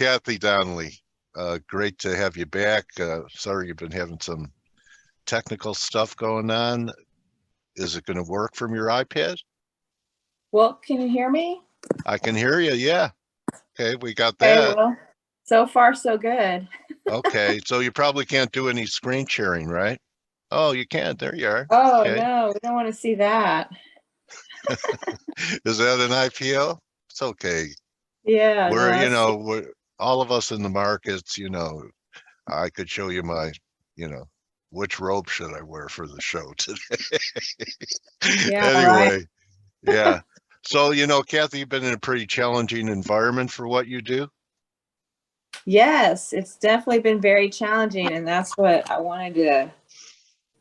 Kathy Donnelly. Great to have you back. Sorry you've been having some technical stuff going on. Is it going to work from your iPad? Well, can you hear me? I can hear you, yeah. Okay, we got Okay, that. well, so far so good. Okay, so you probably can't do any screen sharing, right? Oh, you can't. There you are. Oh, Okay. no, we don't want to see that. Is that an IPO? It's okay. Yeah, We're, no, we're all of us in the markets, I could show you my, which robe should I wear for the show today? yeah, right. Anyway, yeah. So, Kathy, you've been in a pretty challenging environment for what you do. Yes, it's definitely been very challenging, and that's what I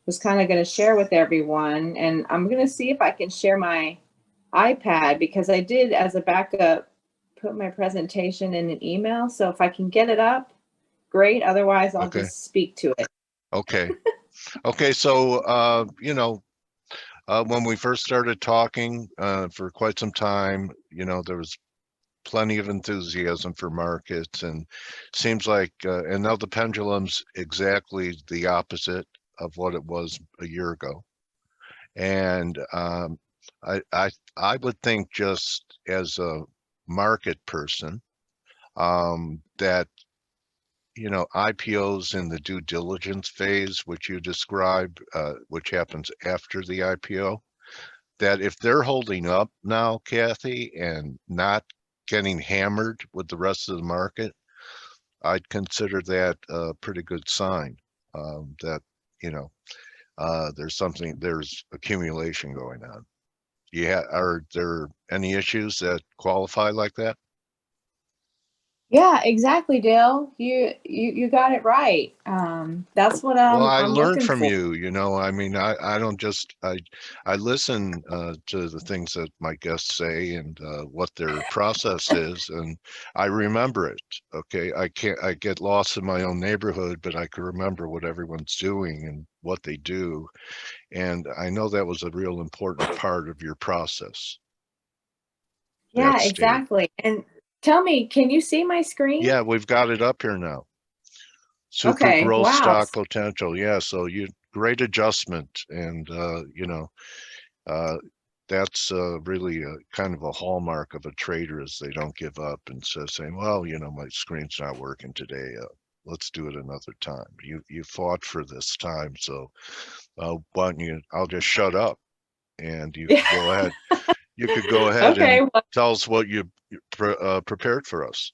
was kind of going to share with everyone. And I'm going to see if I can share my iPad, because I did, as a backup, put my presentation in an email. So if I can get it up, great. Otherwise, I'll Okay. just speak to it. Okay. Okay. So, when we first started talking for quite some time, there was plenty of enthusiasm for markets, and seems like, and now the pendulum's exactly the opposite of what it was a year ago. And I would think, just as a market person, that IPOs in the due diligence phase, which you describe, which happens after the IPO, that if they're holding up now, Kathy, and not getting hammered with the rest of the market, I'd consider that a pretty good sign, that there's accumulation going on. Yeah, are there any issues that qualify like that? Yeah, exactly, Dale. You got it right. That's what Well, I I'm learned looking from for. you, I mean, I don't just, I listen to the things that my guests say, and what their process is, and I remember it. Okay, I get lost in my own neighborhood, but I can remember what everyone's doing and what they do. And I know that was a real important part of your process, that Yeah, state. exactly. And tell me, can you see my screen? Yeah, we've got it up here now. Super Okay, growth wow. stock potential. Yeah, so great adjustment, and uh, that's really a kind of a hallmark of a trader, is they don't give up and saying, well, my screen's not working today. Let's do it another time. You fought for this time, so why don't you? I'll just shut up, and you Yeah. could go ahead. You could go ahead Okay, and tell us what you prepared for us.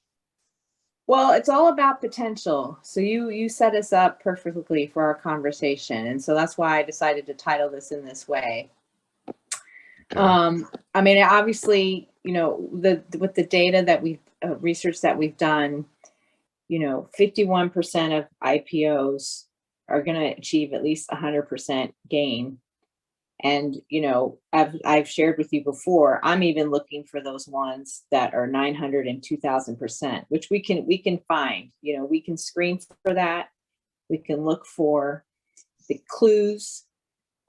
well, it's all about potential. So you set us up perfectly for our conversation, and so that's why I decided to title this in this way. Okay. I mean, obviously, with the data that we've research that we've done, 51% of IPOs are going to achieve at least 100% gain. And, I've shared with you before, I'm even looking for those ones that are 900 and 2000%, which we can find. We can screen for that. We can look for the clues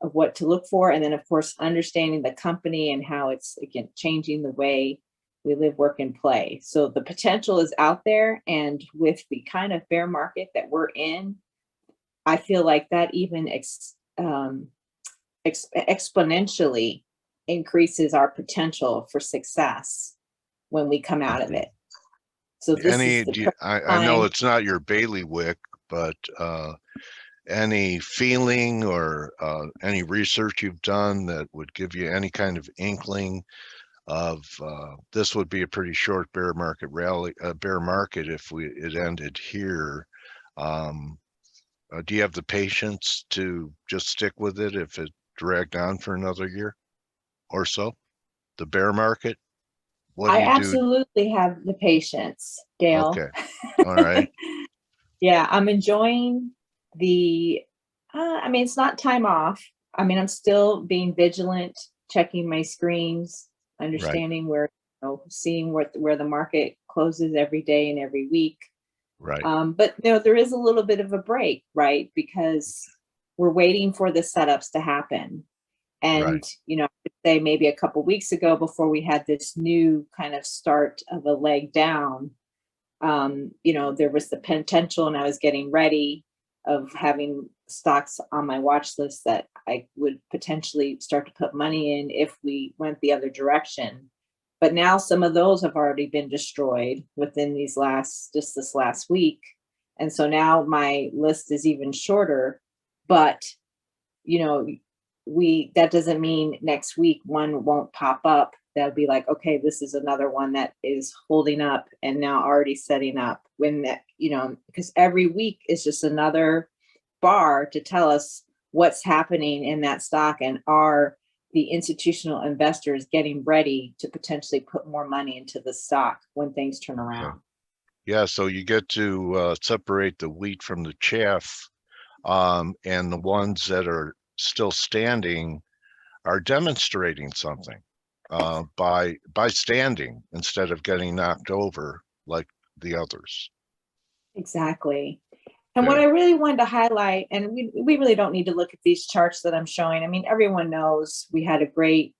of what to look for. And then, of course, understanding the company and how it's, again, changing the way we live, work, and play. So the potential is out there. And with the kind of bear market that we're in, I feel like that even exponentially increases our potential for success when we come out of it. So this is the I know time. it's not your bailiwick, but any feeling or any research you've done that would give you any kind of inkling of this would be a pretty short bear market rally, bear market, if it ended here? Do you have the patience to just stick with it if it dragged on for another year or so? The bear market, what do I you do? absolutely have the patience, Dale. Okay, all right, Yeah, I'm enjoying I mean, it's not time off. I mean, I'm still being vigilant, checking my screens, right, understanding seeing where the market closes every day and every week. right, But there is a little bit of a break, right? Because we're waiting for the setups to happen. right. And, I would say maybe a couple weeks ago, before we had this new kind of start of a leg down, You know, there was the potential, and I was getting ready of having stocks on my watch list that I would potentially start to put money in if we went the other direction. But now some of those have already been destroyed within just this last week. And so now my list is even shorter. But, you know, that doesn't mean next week one won't pop up. That'll be like, okay, this is another one that is holding up and now already setting up when that, you know, because every week is just another bar to tell us what's happening in that stock, and are the institutional investors getting ready to potentially put more money into the stock when things turn around. Yeah, so you get to separate the wheat from the chaff, and the ones that are still standing are demonstrating something by standing instead of getting knocked over like the others. Exactly. And what I really wanted to highlight, and we really don't need to look at these charts that I'm showing. I mean, everyone knows we had a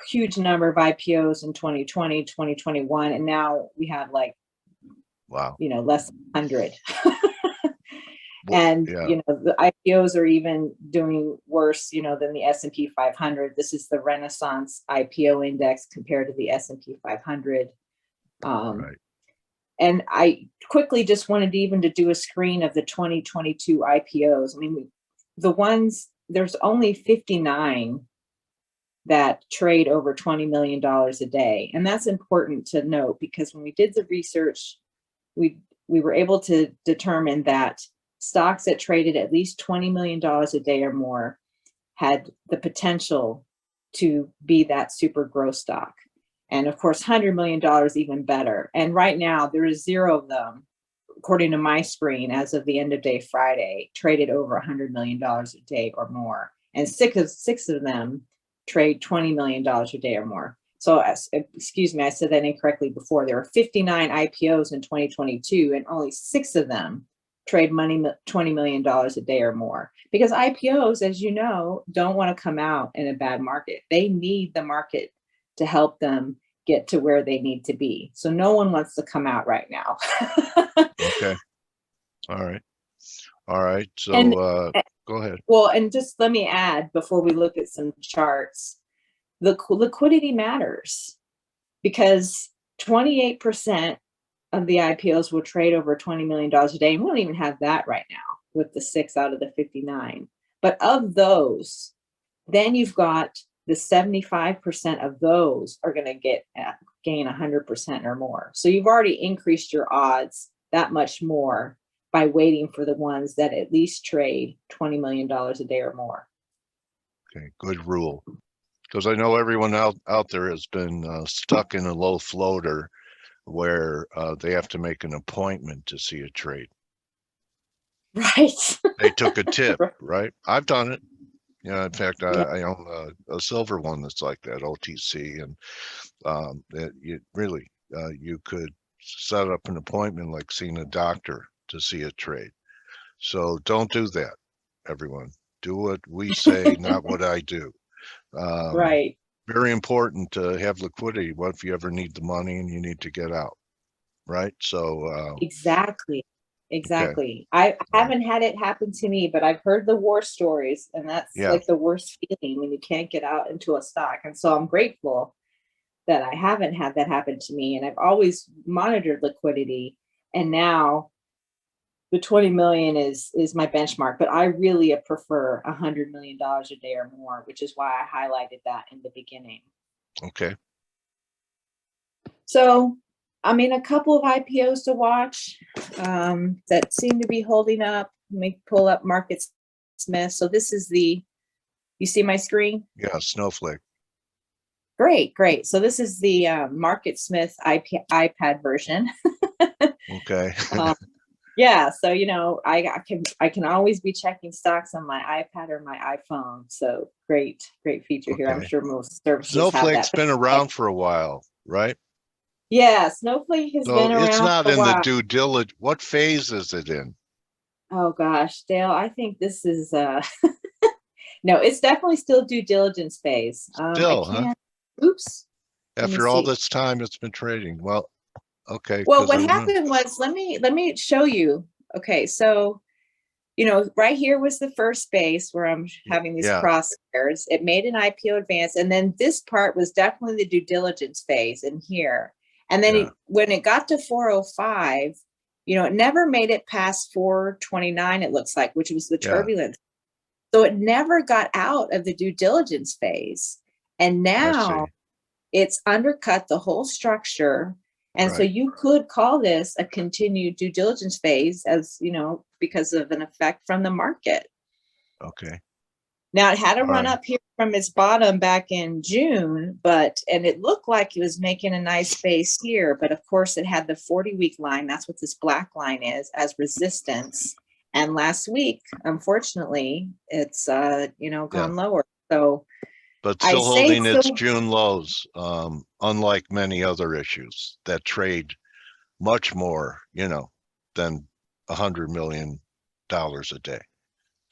huge number of IPOs in 2020, 2021, and now we have like, wow, you know, less than 100. Well, And, yeah, you know, the IPOs are even doing worse, you know, than the S&P 500. This is the Renaissance IPO index compared to the S&P 500. right. And I quickly just wanted to do a screen of the 2022 IPOs. I mean, there's only 59 that trade over $20 million a day. And that's important to note, because when we did the research, we were able to determine that stocks that traded at least $20 million a day or more had the potential to be that super growth stock. And of course, $100 million even better. And right now, there is 0 of them, according to my screen, as of the end of day Friday, traded over $100 million a day or more. And six of them trade $20 million a day or more. So, excuse me, I said that incorrectly before. There were 59 IPOs in 2022, and only 6 of them trade $20 million a day or more. Because IPOs, as you know, don't want to come out in a bad market. They need the market to help them get to where they need to be. So no one wants to come out right now. Okay. All right. So And go ahead. well, and just let me add before we look at some charts, the liquidity matters, because 28% of the IPOs will trade over $20 million a day. And we don't even have that right now with the 6 out of the 59. But of those, then you've got the 75% of those are going to gain 100% or more. So you've already increased your odds that much more by waiting for the ones that at least trade $20 million a day or more. Okay, good rule. Because I know everyone out there has been stuck in a low floater where they have to make an appointment to see a trade. Right. They took a tip, right? I've done it. Yeah, in fact, I own a silver one that's like that, OTC, and you could set up an appointment like seeing a doctor to see a trade. So don't do that, everyone. Do what we say, not what I do. Right. Very important to have liquidity. What if you ever need the money and you need to get out, right? So Exactly. okay. I haven't had it happen to me, but I've heard the war stories, and that's Yeah, like the worst feeling when you can't get out into a stock. And so I'm grateful that I haven't had that happen to me. And I've always monitored liquidity. And now the 20 million is my benchmark, but I really prefer $100 million a day or more, which is why I highlighted that in the beginning. okay. So, I mean, a couple of IPOs to watch that seem to be holding up. Let me pull up Market Smith. So this is you see my screen? Yeah, Snowflake. Great. So this is the Market Smith iPad version. Okay. Yeah, so you know, I can always be checking stocks on my iPad or my iPhone. So great feature here. I'm Okay. sure most services have Snowflake's that. been around for a while, right? Yeah, Snowflake has So been it's around not for a in the while. due diligence. What phase is it in? Oh gosh, Dale, I think this is no, it's definitely still due diligence phase. I Still, huh? can't. Oops. Let me After all see. this time it's been trading. Well, Okay, Well, because I what remember, happened was, let me show you. Okay, so right here was the first base where I'm having these yeah, crosshairs. It made an IPO advance, and then this part was definitely the due diligence phase in here. And then yeah, when it got to 405, it never made it past 429, it looks like, which was the yeah, turbulence. So it never got out of the due diligence phase. And I now see. it's undercut the whole structure. And so Right, you could call this a continued due diligence phase, as because of an effect from the market. okay, Now it had a all run right, up here from its bottom back in June, and it looked like it was making a nice base here. But of course, it had the 40-week line. That's what this black line is, as resistance. And last week, unfortunately, it's yeah. gone lower. So But I still say holding it's its still June lows, unlike many other issues that trade much more, than $100 million a day.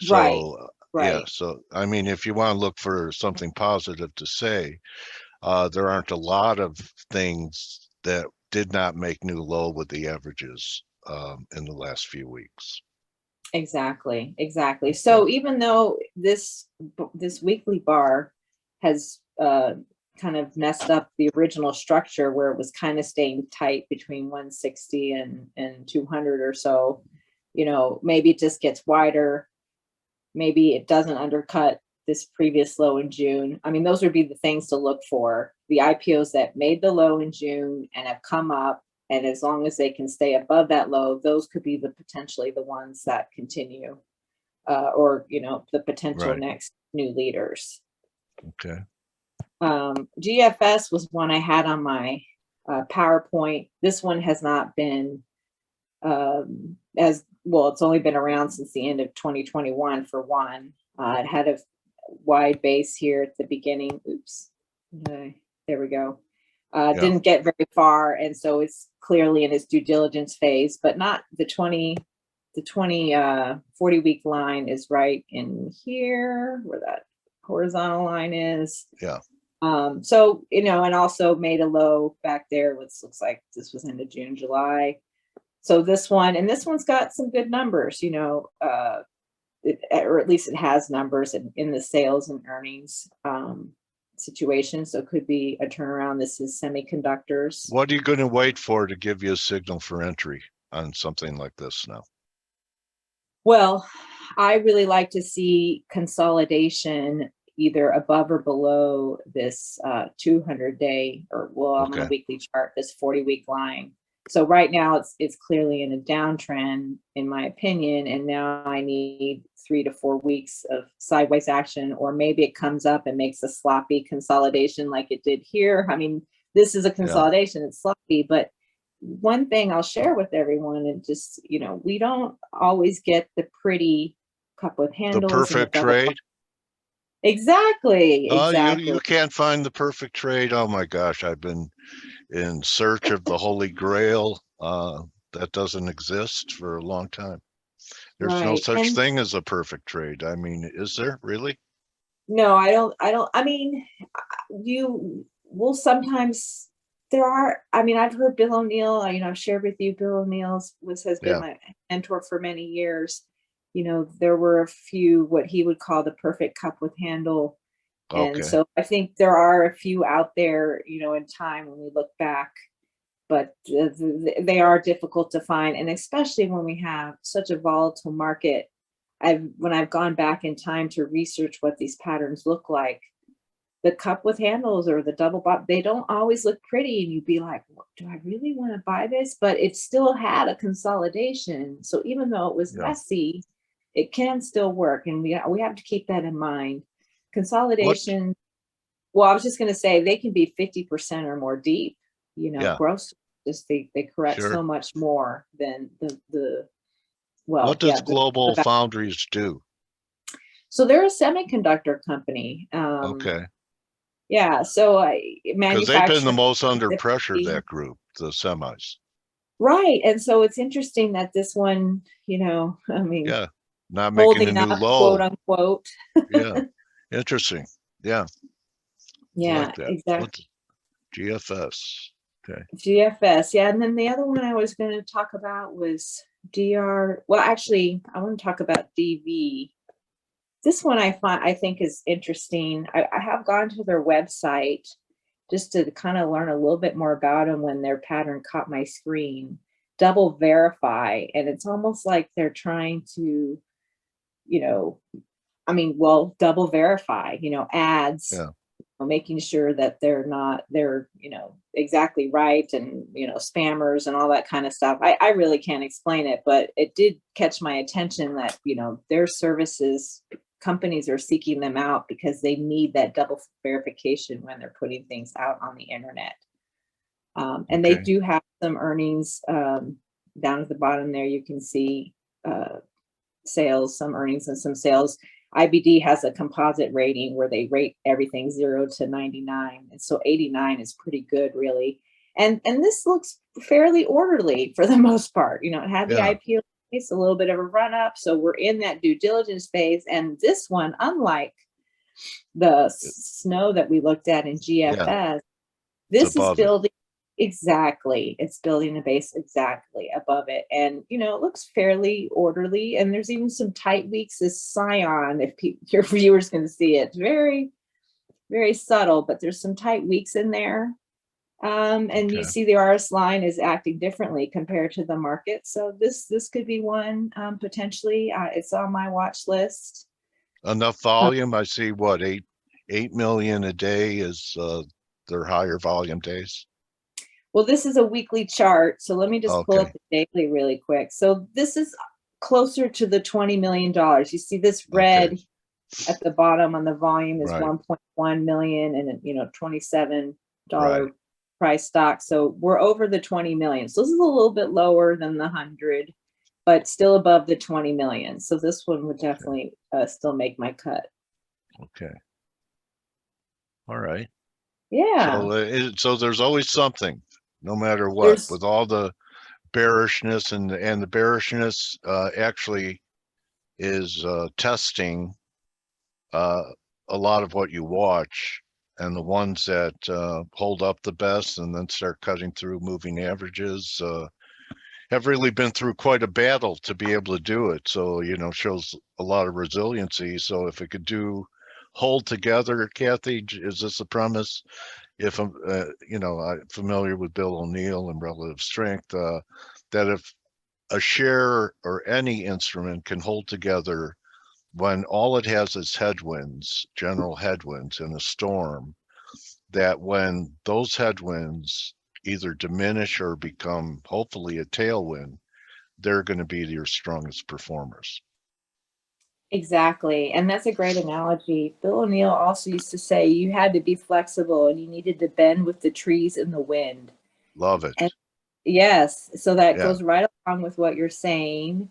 right, So yeah, right. so I mean, if you want to look for something positive to say, there aren't a lot of things that did not make new low with the averages in the last few weeks. Exactly, exactly. Yeah, So even though this weekly bar has kind of messed up the original structure where it was kind of staying tight between 160 and 200 or so, maybe it just gets wider. Maybe it doesn't undercut this previous low in June. I mean, those would be the things to look for. The IPOs that made the low in June and have come up, and as long as they can stay above that low, those could be potentially the ones that continue, or the potential right. next new leaders. Okay. GFS was one I had on my PowerPoint. This one has not been as well. It's only been around since the end of 2021 for one. It had a wide base here at the beginning. Oops. There we go. Yeah. Didn't get very far, and so it's clearly in its due diligence phase, but not the 20 40-week line is right in here where that horizontal line is. Yeah. So and also made a low back there, which looks like this was into June, July. So this one's got some good numbers, or at least it has numbers in the sales and earnings situation. So it could be a turnaround. This is semiconductors. What are you going to wait for to give you a signal for entry on something like this now? Well, I really like to see consolidation either above or below this 200-day, or I'm on a Okay. weekly chart, this 40-week line. So right now it's clearly in a downtrend, in my opinion, and now I need 3 to 4 weeks of sideways action, or maybe it comes up and makes a sloppy consolidation like it did here. I mean, this is a Yeah. consolidation, it's sloppy, but one thing I'll share with everyone, and just, we don't always get the pretty cup with The handles and the perfect double. trade? Exactly, Oh, exactly. you can't find the perfect trade. Oh my gosh, I've been in search of the Holy Grail. That doesn't exist for a long time. There's no Right. such And thing as a perfect trade. I mean, is there really? no, I mean, you will sometimes, I've heard Bill O'Neill, I've shared with you, Bill O'Neill's has been Yeah. my mentor for many years. There were a few, what he would call the perfect cup with handle. And Okay. so I think there are a few out there, in time when we look back, but they are difficult to find. And especially when we have such a volatile market, when I've gone back in time to research what these patterns look like, the cup with handles or the double bottom, they don't always look pretty. And you'd be like, do I really want to buy this? But it still had a consolidation. So even though it was Yeah. messy, it can still work. And we have to keep that in mind. What? Consolidation, well, I was just going to say they can be 50% or more deep, Yeah. gross. Just they correct Sure. so much more than the What well, does yeah. Global Foundries do? So they're a semiconductor company. Okay. Yeah, so Because they've been the manufacturing. most under pressure, that group, the semis. Right. And so it's interesting that this one, I mean, Yeah. Not making a holding new up, quote low. unquote. Yeah. Interesting. Yeah. I Yeah, like that. exactly. What's GFS? Okay. GFS, yeah. And then the other one I was going to talk about was DR. Well, actually, I want to talk about DV. This one I think is interesting. I have gone to their website just to kind of learn a little bit more about them when their pattern caught my screen. Double verify, and it's almost like they're trying to, double verify, ads. Yeah. Making sure that they're exactly right, and spammers and all that kind of stuff. I really can't explain it, but it did catch my attention that their services, companies are seeking them out because they need that double verification when they're putting things out on the internet. And they Okay. do have some earnings down at the bottom there. You can see sales, some earnings and some sales. IBD has a composite rating where they rate everything 0 to 99. And so 89 is pretty good, really. And this looks fairly orderly for the most part. It had the Yeah. IPO phase, a little bit of a run up. So we're in that due diligence phase. And this one, unlike the snow that we looked at in GFS, this is building. Exactly. It's building a base exactly above it. And, it looks fairly orderly. And there's even some tight weeks as Scion, if your viewers can see it. Very, very subtle, but there's some tight weeks in there. And you see the RS line is acting differently compared to the market. So this could be one potentially. It's on my watch list. Enough volume. I see what, 8 million a day is their higher volume days. Well, this is a weekly chart, so let me just pull up the daily really quick. So this is closer to the $20 million. You see this red at the bottom on the volume is 1.1 million, and $27 price stock. So we're over the 20 million. So this is a little bit lower than the 100, but still above the 20 million. So this one would definitely still make my cut. Okay. All right. Yeah. So there's always something, no matter what, with all the bearishness, and the bearishness actually is testing a lot of what you watch, and the ones that hold up the best and then start cutting through moving averages have really been through quite a battle to be able to do it. So, shows a lot of resiliency. So if it could hold together, Kathy, is this a premise? If I'm, I'm familiar with Bill O'Neill and relative strength, that if a share or any instrument can hold together when all it has is headwinds, general headwinds in a storm, that when those headwinds either diminish or become hopefully a tailwind, they're going to be your strongest performers. Exactly. And that's a great analogy. Bill O'Neill also used to say you had to be flexible and you needed to bend with the trees and the wind. Love it. And yes. So that goes right along with what you're saying.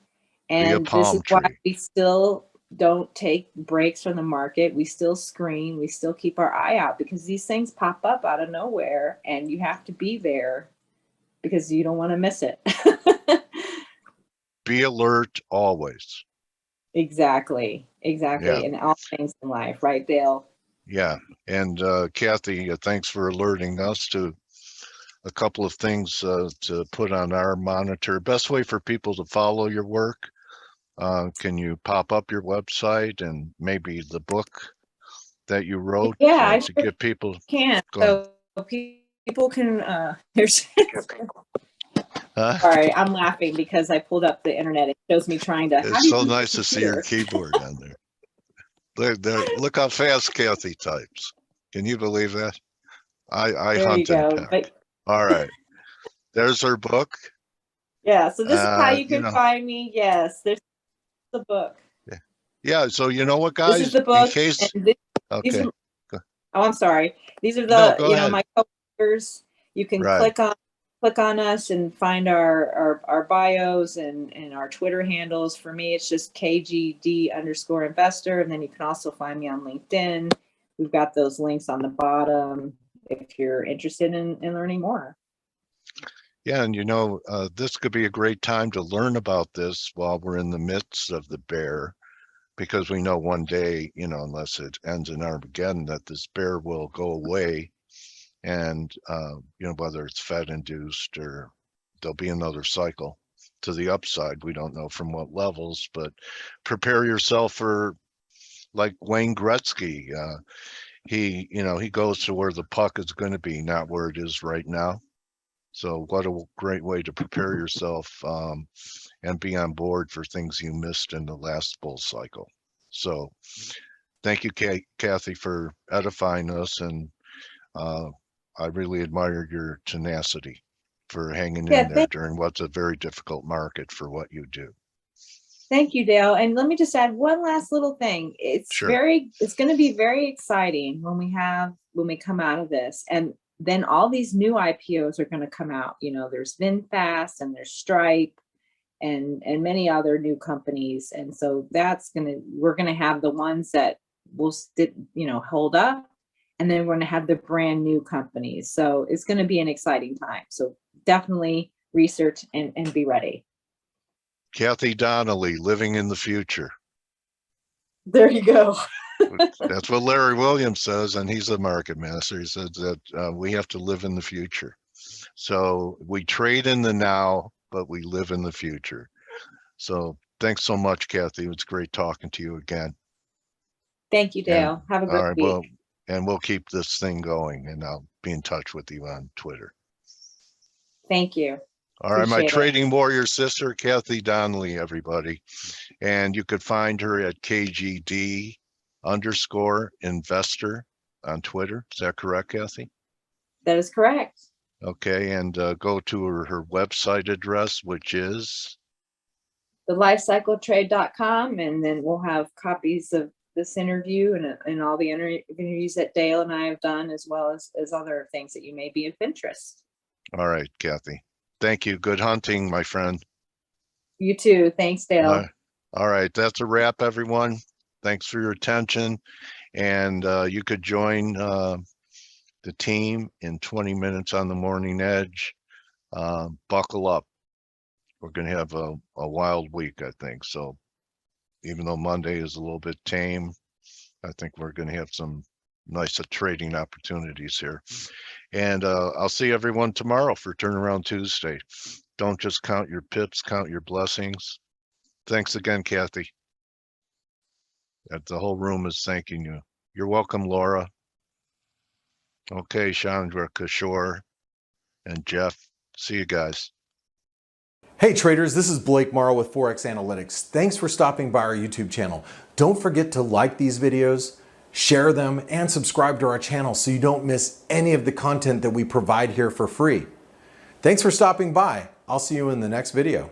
And this is why we still don't take breaks from the market. We still screen, we still keep our eye out, because these things pop up out of nowhere and you have to be there because you don't want to miss it. Be alert always. Exactly. And all things in life, right, Dale? Yeah. And Kathy, thanks for alerting us to a couple of things to put on our monitor. Best way for people to follow your work, can you pop up your website and maybe the book that you wrote to get people? So people can there's sorry, I'm laughing because I pulled up the internet. It shows me trying to. It's so nice to see your keyboard on there. Look how fast Kathy types. Can you believe that? I hunt and peck. All right. There's her book. Yeah, so this is how you can find me. Yes, there's the book. Yeah, so you know what, guys? This is the book. In case, oh, I'm sorry. These are the my coworkers. You can click on us and find our bios and our Twitter handles. For me, it's just KGD_investor. And then you can also find me on LinkedIn. We've got those links on the bottom if you're interested in learning more. Yeah, and this could be a great time to learn about this while we're in the midst of the bear, because we know one day, unless it ends in Armageddon, that this bear will go away. And, you know, whether it's Fed induced or there'll be another cycle to the upside. We don't know from what levels, but prepare yourself for, like Wayne Gretzky. You know, he goes to where the puck is going to be, not where it is right now. So what a great way to prepare yourself and be on board for things you missed in the last bull cycle. So thank you, Kathy, for edifying us. And I really admire your tenacity for hanging in there during what's a very difficult market for what you do. Thank you, Dale. And let me just add one last little thing. It's going to be very exciting when we come out of this. And then all these new IPOs are going to come out. You know, there's VinFast and there's Stripe and many other new companies. And so we're going to have the ones that will hold up. And then we're going to have the brand new companies. So it's going to be an exciting time. So definitely research and be ready. Kathy Donnelly, living in the future. There you go. That's what Larry Williams says, and he's a market master. He says that we have to live in the future. So we trade in the now, but we live in the future. So thanks so much, Kathy. It's great talking to you again. Thank you, Dale. Have a good week. Well, and we'll keep this thing going, and I'll be in touch with you on Twitter. Thank you. All right, my trading warrior sister, Kathy Donnelly, everybody. And you could find her at KGD_investor on Twitter. Is that correct, Kathy? That is correct. Okay, and go to her website address, which is? thelifecycletrade.com, and then we'll have copies of this interview and all the interviews that Dale and I have done, as well as other things that you may be of interest. All right, Kathy. Thank you. Good hunting, my friend. You too. Thanks, Dale. All right. That's a wrap, everyone. Thanks for your attention. And you could join the team in 20 minutes on the morning edge. Buckle up. We're going to have a wild week, I think. So even though Monday is a little bit tame, I think we're going to have some nice trading opportunities here. And I'll see everyone tomorrow for Turnaround Tuesday. Don't just count your pips, count your blessings. Thanks again, Kathy. The whole room is thanking you. You're welcome, Laura. Okay, Chandra, Kishore, and Jeff. See you guys. Hey traders, this is Blake Morrow with ForexAnalytix. Thanks for stopping by our YouTube channel. Don't forget to like these videos, share them, and subscribe to our channel so you don't miss any of the content that we provide here for free. Thanks for stopping by. I'll see you in the next video.